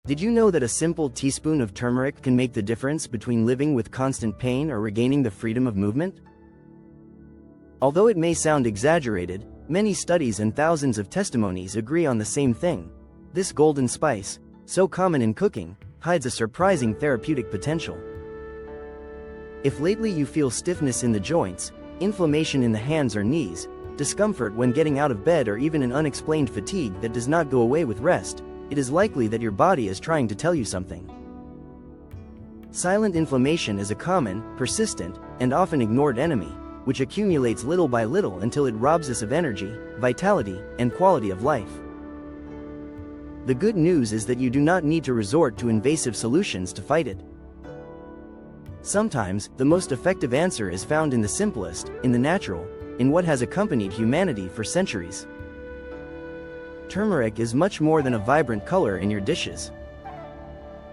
Did you know that a simple teaspoon of turmeric can make the difference between living with constant pain or regaining the freedom of movement? Although it may sound exaggerated, many studies and thousands of testimonies agree on the same thing. This golden spice, so common in cooking, hides a surprising therapeutic potential. If lately you feel stiffness in the joints, inflammation in the hands or knees, discomfort when getting out of bed, or even an unexplained fatigue that does not go away with rest, it is likely that your body is trying to tell you something. Silent inflammation is a common, persistent, and often ignored enemy, which accumulates little by little until it robs us of energy, vitality, and quality of life. The good news is that you do not need to resort to invasive solutions to fight it. Sometimes, the most effective answer is found in the simplest, in the natural, in what has accompanied humanity for centuries. Turmeric is much more than a vibrant color in your dishes.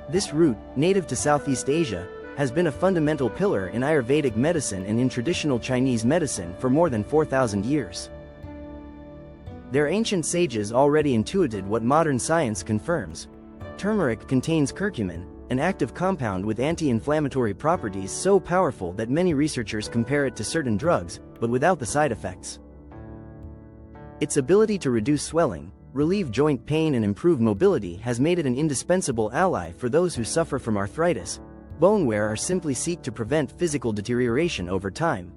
This root, native to Southeast Asia, has been a fundamental pillar in Ayurvedic medicine and in traditional Chinese medicine for more than 4,000 years. Their ancient sages already intuited what modern science confirms. Turmeric contains curcumin, an active compound with anti-inflammatory properties so powerful that many researchers compare it to certain drugs, but without the side effects. Its ability to reduce swelling, relieve joint pain, and improve mobility has made it an indispensable ally for those who suffer from arthritis, bone wear, or simply seek to prevent physical deterioration over time.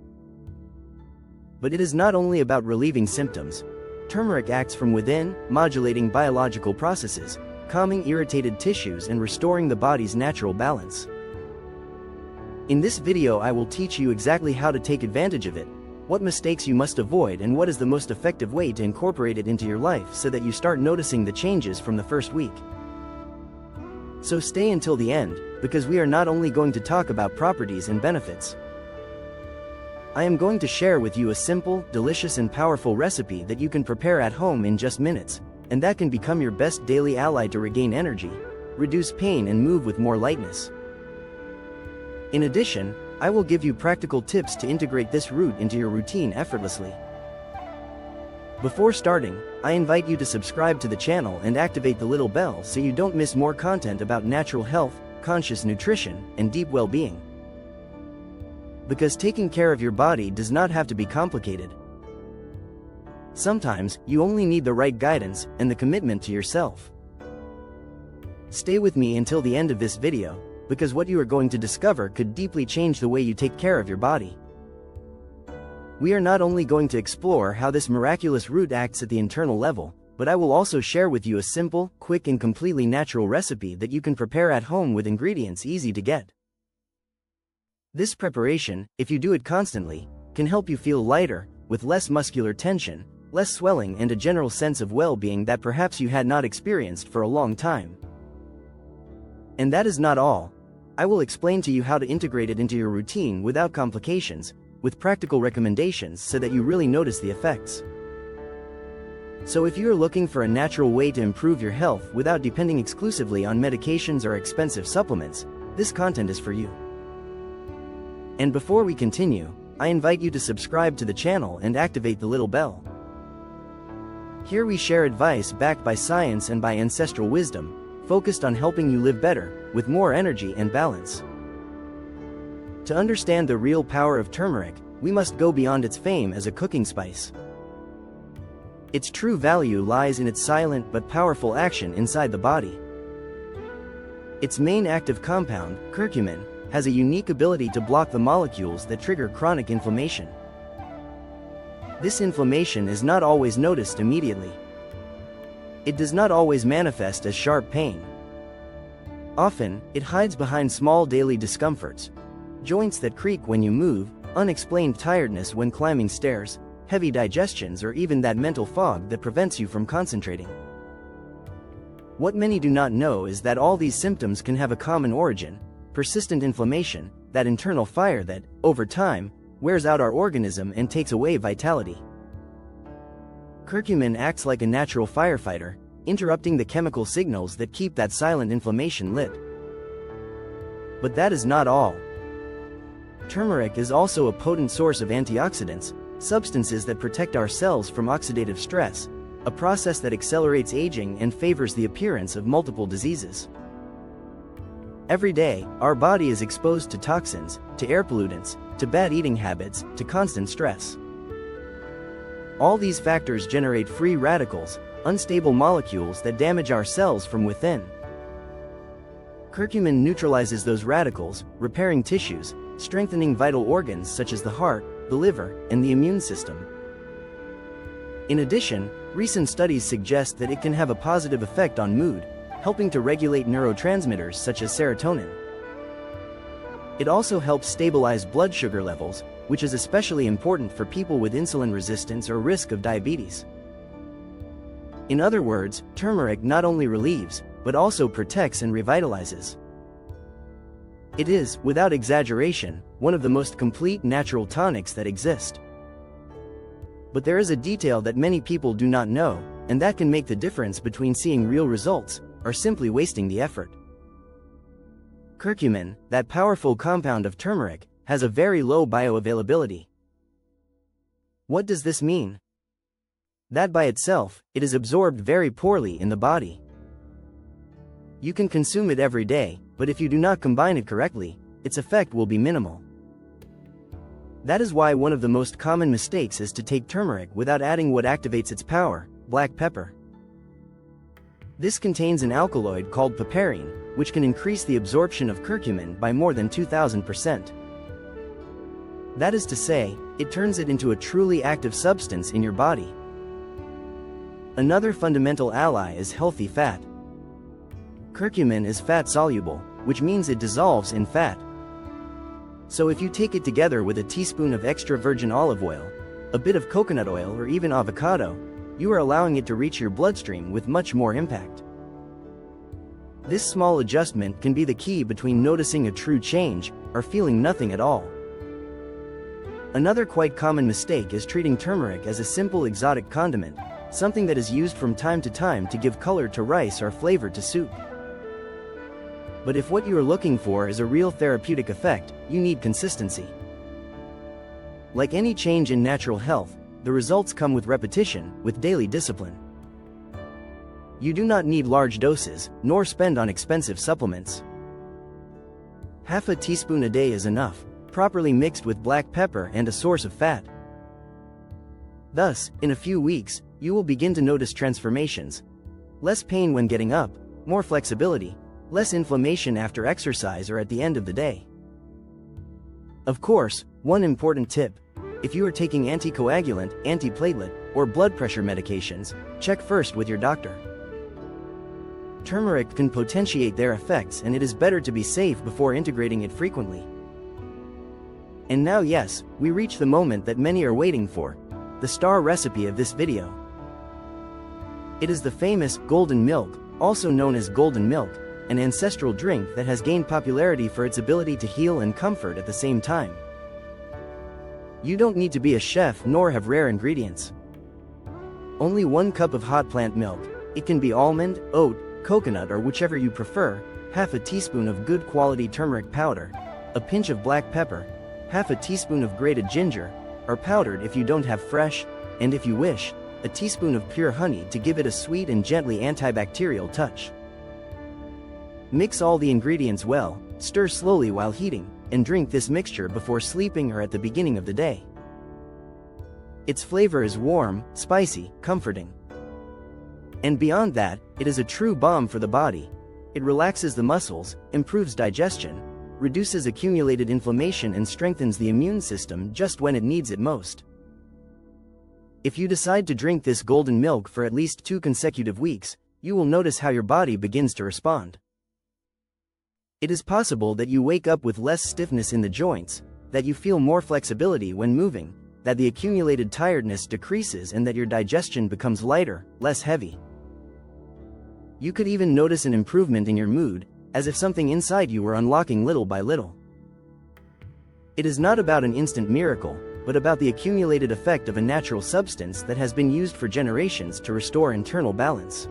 But it is not only about relieving symptoms. Turmeric acts from within, modulating biological processes, calming irritated tissues, and restoring the body's natural balance. In this video I will teach you exactly how to take advantage of it, what mistakes you must avoid, and what is the most effective way to incorporate it into your life so that you start noticing the changes from the first week. So stay until the end, because we are not only going to talk about properties and benefits. I am going to share with you a simple, delicious, and powerful recipe that you can prepare at home in just minutes, and that can become your best daily ally to regain energy, reduce pain, and move with more lightness. In addition, I will give you practical tips to integrate this root into your routine effortlessly. Before starting, I invite you to subscribe to the channel and activate the little bell so you don't miss more content about natural health, conscious nutrition, and deep well-being. Because taking care of your body does not have to be complicated. Sometimes, you only need the right guidance and the commitment to yourself. Stay with me until the end of this video, because what you are going to discover could deeply change the way you take care of your body. We are not only going to explore how this miraculous root acts at the internal level, but I will also share with you a simple, quick, and completely natural recipe that you can prepare at home with ingredients easy to get. This preparation, if you do it constantly, can help you feel lighter, with less muscular tension, less swelling, and a general sense of well-being that perhaps you had not experienced for a long time. And that is not all. I will explain to you how to integrate it into your routine without complications, with practical recommendations so that you really notice the effects. So if you are looking for a natural way to improve your health without depending exclusively on medications or expensive supplements, this content is for you. And before we continue, I invite you to subscribe to the channel and activate the little bell. Here we share advice backed by science and by ancestral wisdom, focused on helping you live better, with more energy and balance. To understand the real power of turmeric, we must go beyond its fame as a cooking spice. Its true value lies in its silent but powerful action inside the body. Its main active compound, curcumin, has a unique ability to block the molecules that trigger chronic inflammation. This inflammation is not always noticed immediately. It does not always manifest as sharp pain. Often, it hides behind small daily discomforts: joints that creak when you move, unexplained tiredness when climbing stairs, heavy digestions, or even that mental fog that prevents you from concentrating. What many do not know is that all these symptoms can have a common origin: persistent inflammation, that internal fire that, over time, wears out our organism and takes away vitality. Curcumin acts like a natural firefighter, interrupting the chemical signals that keep that silent inflammation lit. But that is not all. Turmeric is also a potent source of antioxidants, substances that protect our cells from oxidative stress, a process that accelerates aging and favors the appearance of multiple diseases. Every day, our body is exposed to toxins, to air pollutants, to bad eating habits, to constant stress. All these factors generate free radicals, unstable molecules that damage our cells from within. Curcumin neutralizes those radicals, repairing tissues, strengthening vital organs such as the heart, the liver, and the immune system. In addition, recent studies suggest that it can have a positive effect on mood, helping to regulate neurotransmitters such as serotonin. It also helps stabilize blood sugar levels, which is especially important for people with insulin resistance or risk of diabetes. In other words, turmeric not only relieves, but also protects and revitalizes. It is, without exaggeration, one of the most complete natural tonics that exist. But there is a detail that many people do not know, and that can make the difference between seeing real results or simply wasting the effort. Curcumin, that powerful compound of turmeric, has a very low bioavailability. What does this mean? That by itself, it is absorbed very poorly in the body. You can consume it every day, but if you do not combine it correctly, its effect will be minimal. That is why one of the most common mistakes is to take turmeric without adding what activates its power, black pepper. This contains an alkaloid called piperine, which can increase the absorption of curcumin by more than 2,000%. That is to say, it turns it into a truly active substance in your body. Another fundamental ally is healthy fat. Curcumin is fat-soluble, which means it dissolves in fat. So if you take it together with a teaspoon of extra virgin olive oil, a bit of coconut oil or even avocado, you are allowing it to reach your bloodstream with much more impact. This small adjustment can be the key between noticing a true change or feeling nothing at all. Another quite common mistake is treating turmeric as a simple exotic condiment, something that is used from time to time to give color to rice or flavor to soup. But if what you are looking for is a real therapeutic effect, you need consistency. Like any change in natural health, the results come with repetition, with daily discipline. You do not need large doses, nor spend on expensive supplements. Half a teaspoon a day is enough, properly mixed with black pepper and a source of fat. Thus, in a few weeks, you will begin to notice transformations. Less pain when getting up, more flexibility, less inflammation after exercise or at the end of the day. Of course, one important tip: if you are taking anticoagulant, antiplatelet, or blood pressure medications, check first with your doctor. Turmeric can potentiate their effects, and it is better to be safe before integrating it frequently. And now yes, we reach the moment that many are waiting for, the star recipe of this video. It is the famous golden milk, also known as golden milk, an ancestral drink that has gained popularity for its ability to heal and comfort at the same time. You don't need to be a chef nor have rare ingredients. Only 1 cup of hot plant milk, it can be almond, oat, coconut or whichever you prefer, half a teaspoon of good quality turmeric powder, a pinch of black pepper, half a teaspoon of grated ginger, or powdered if you don't have fresh, and if you wish, a teaspoon of pure honey to give it a sweet and gently antibacterial touch. Mix all the ingredients well, stir slowly while heating, and drink this mixture before sleeping or at the beginning of the day. Its flavor is warm, spicy, comforting. And beyond that, it is a true balm for the body. It relaxes the muscles, improves digestion, reduces accumulated inflammation and strengthens the immune system just when it needs it most. If you decide to drink this golden milk for at least 2 consecutive weeks, you will notice how your body begins to respond. It is possible that you wake up with less stiffness in the joints, that you feel more flexibility when moving, that the accumulated tiredness decreases and that your digestion becomes lighter, less heavy. You could even notice an improvement in your mood, as if something inside you were unlocking little by little. It is not about an instant miracle, but about the accumulated effect of a natural substance that has been used for generations to restore internal balance.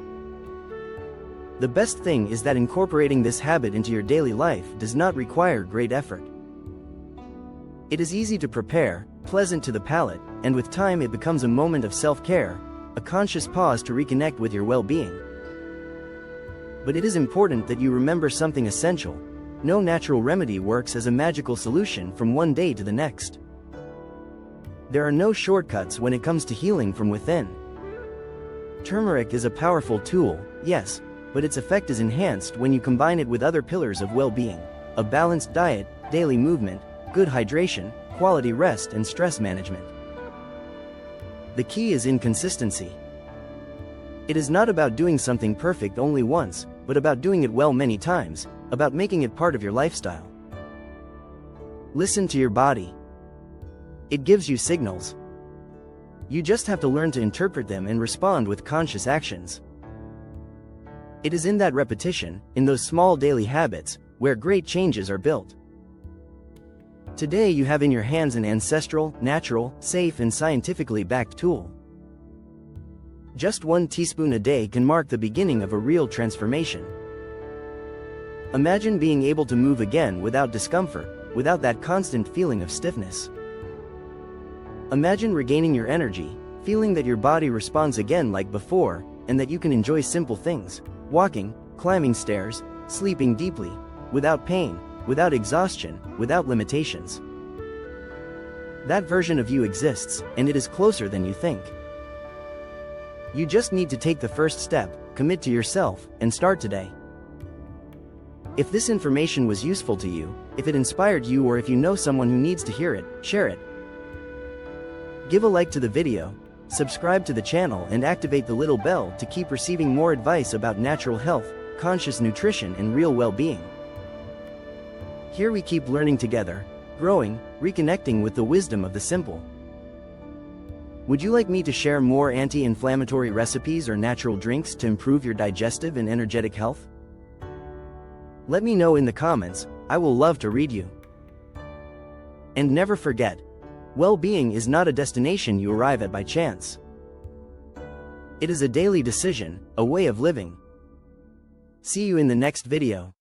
The best thing is that incorporating this habit into your daily life does not require great effort. It is easy to prepare, pleasant to the palate, and with time it becomes a moment of self-care, a conscious pause to reconnect with your well-being. But it is important that you remember something essential: No natural remedy works as a magical solution from one day to the next. There are no shortcuts when it comes to healing from within. Turmeric is a powerful tool, yes, but its effect is enhanced when you combine it with other pillars of well-being: a balanced diet, daily movement, good hydration, quality rest, and stress management. The key is in consistency. It is not about doing something perfect only once, but about doing it well many times, about making it part of your lifestyle. Listen to your body. It gives you signals. You just have to learn to interpret them and respond with conscious actions. It is in that repetition, in those small daily habits, where great changes are built. Today you have in your hands an ancestral, natural, safe, and scientifically backed tool. Just 1 teaspoon a day can mark the beginning of a real transformation. Imagine being able to move again without discomfort, without that constant feeling of stiffness. Imagine regaining your energy, feeling that your body responds again like before, and that you can enjoy simple things: walking, climbing stairs, sleeping deeply, without pain, without exhaustion, without limitations. That version of you exists, and it is closer than you think. You just need to take the first step, commit to yourself, and start today. If this information was useful to you, if it inspired you, or if you know someone who needs to hear it, share it. Give a like to the video, subscribe to the channel, and activate the little bell to keep receiving more advice about natural health, conscious nutrition, and real well-being. Here we keep learning together, growing, reconnecting with the wisdom of the simple. Would you like me to share more anti-inflammatory recipes or natural drinks to improve your digestive and energetic health? Let me know in the comments. I will love to read you. And never forget, well-being is not a destination you arrive at by chance. It is a daily decision, a way of living. See you in the next video.